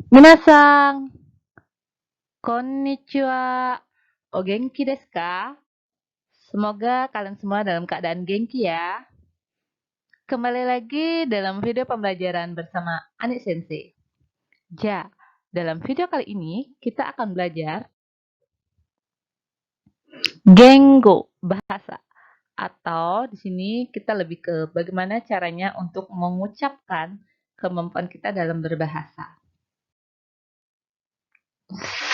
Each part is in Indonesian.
Minasan, konnichiwa, o genki desu ka? Semoga kalian semua dalam keadaan genki ya. Kembali lagi dalam video pembelajaran bersama Anik Sensei. Ja, dalam video kali ini kita akan belajar Gengo, bahasa. Atau di sini kita lebih ke bagaimana caranya untuk mengucapkan kemampuan kita dalam berbahasa.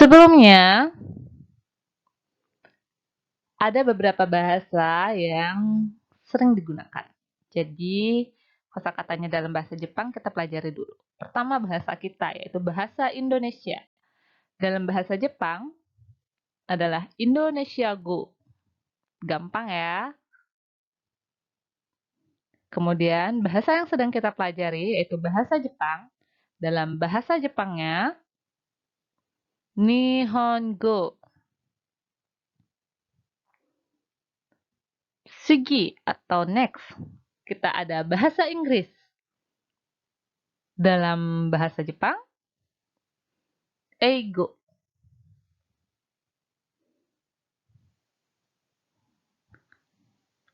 Sebelumnya, ada beberapa bahasa yang sering digunakan. Jadi, kosakatanya dalam bahasa Jepang kita pelajari dulu. Pertama bahasa kita, yaitu bahasa Indonesia. Dalam bahasa Jepang adalah Indonesia Go. Gampang ya. Kemudian, bahasa yang sedang kita pelajari yaitu bahasa Jepang. Dalam bahasa Jepangnya, Nihongo. Sugi atau next, kita ada bahasa Inggris. Dalam bahasa Jepang, Eigo.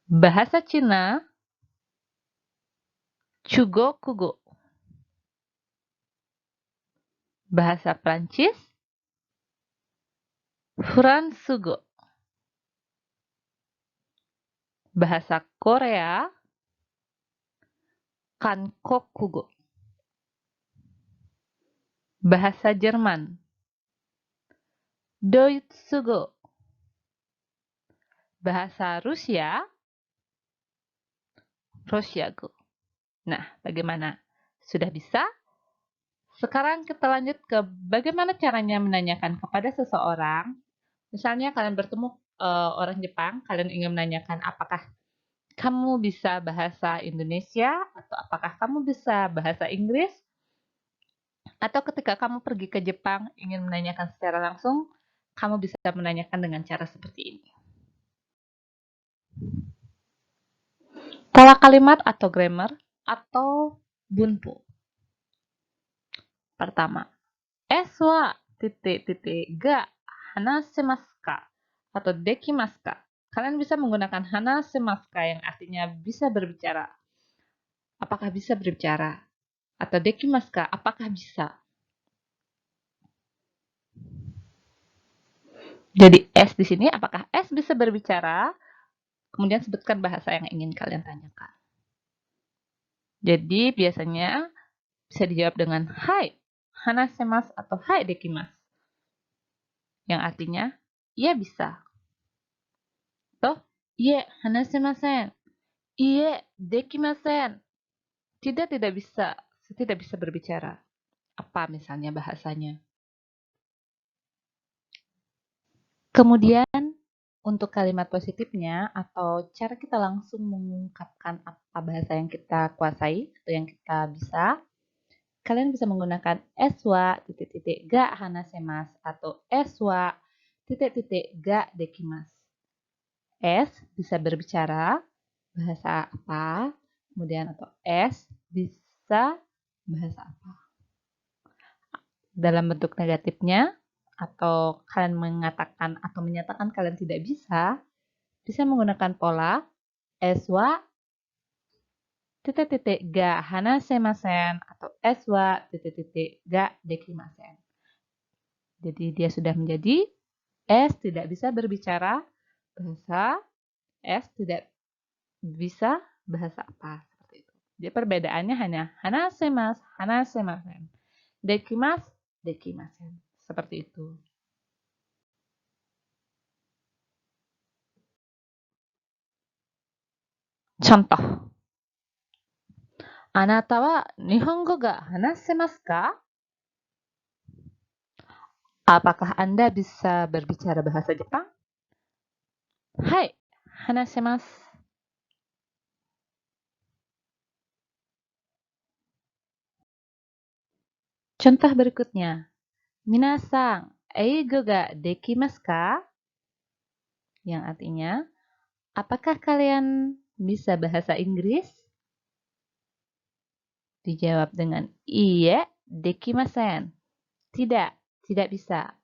Bahasa Cina, Chugokugo. Bahasa Prancis, Fransugo. Bahasa Korea, Kankokugo. Bahasa Jerman, Deutschugo. Bahasa Rusia, Rusiago. Nah, bagaimana? Sudah bisa? Sekarang kita lanjut ke bagaimana caranya menanyakan kepada seseorang. Misalnya kalian bertemu orang Jepang, kalian ingin menanyakan apakah kamu bisa bahasa Indonesia atau apakah kamu bisa bahasa Inggris? Atau ketika kamu pergi ke Jepang ingin menanyakan secara langsung, kamu bisa menanyakan dengan cara seperti ini. Pola kalimat atau grammar atau bunpu. Pertama, eswa titik ga hanasemasu ka atau dekimasu ka. Kalian bisa menggunakan hanasemasu ka yang artinya bisa berbicara. Apakah bisa berbicara? Atau dekimasu ka, apakah bisa? Jadi S di sini, apakah S bisa berbicara? Kemudian sebutkan bahasa yang ingin kalian tanyakan. Jadi biasanya bisa dijawab dengan hai, hanasemasu atau hai dekimasu. Yang artinya, iya bisa. Atau, ie hanasemasen. Ie dekimasen. Tidak bisa. Tidak bisa berbicara. Apa misalnya bahasanya? Kemudian untuk kalimat positifnya atau cara kita langsung mengungkapkan apa bahasa yang kita kuasai atau yang kita bisa, kalian bisa menggunakan eswa titik-titik ga hanasemasu atau eswa titik-titik ga dekimasu. S bisa berbicara bahasa apa, kemudian atau S bisa bahasa apa. Dalam bentuk negatifnya, atau kalian mengatakan atau menyatakan kalian tidak bisa menggunakan pola eswa titik-titik ga hanasemasen atau eswa titik-titik ga dekimasen. Jadi dia sudah menjadi S tidak bisa berbicara bahasa, S tidak bisa bahasa apa seperti itu. Jadi perbedaannya hanya hanasemasu, hanasemasen, dekimasu, dekimasen. Seperti itu. Contoh. Anata wa Nihongo ga hanasemasu ka? Apakah Anda bisa berbicara bahasa Jepang? Hai, hanasemasu. Contoh berikutnya. Minasan, eigo ga dekimasu ka? Yang artinya, apakah kalian bisa bahasa Inggris? Dijawab dengan iye dekimasen. Tidak, tidak bisa.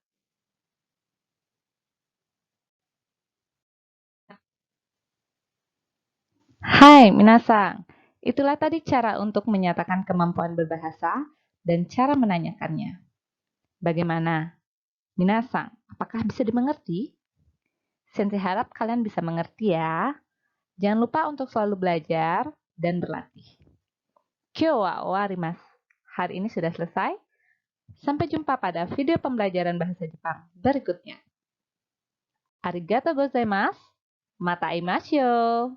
Hai, minasang. Itulah tadi cara untuk menyatakan kemampuan berbahasa dan cara menanyakannya. Bagaimana? Minasang, apakah bisa dimengerti? Sensei harap kalian bisa mengerti ya. Jangan lupa untuk selalu belajar dan berlatih. Kyo wa warimasu. Hari ini sudah selesai. Sampai jumpa pada video pembelajaran bahasa Jepang berikutnya. Arigatou gozaimasu. Mata imasyo.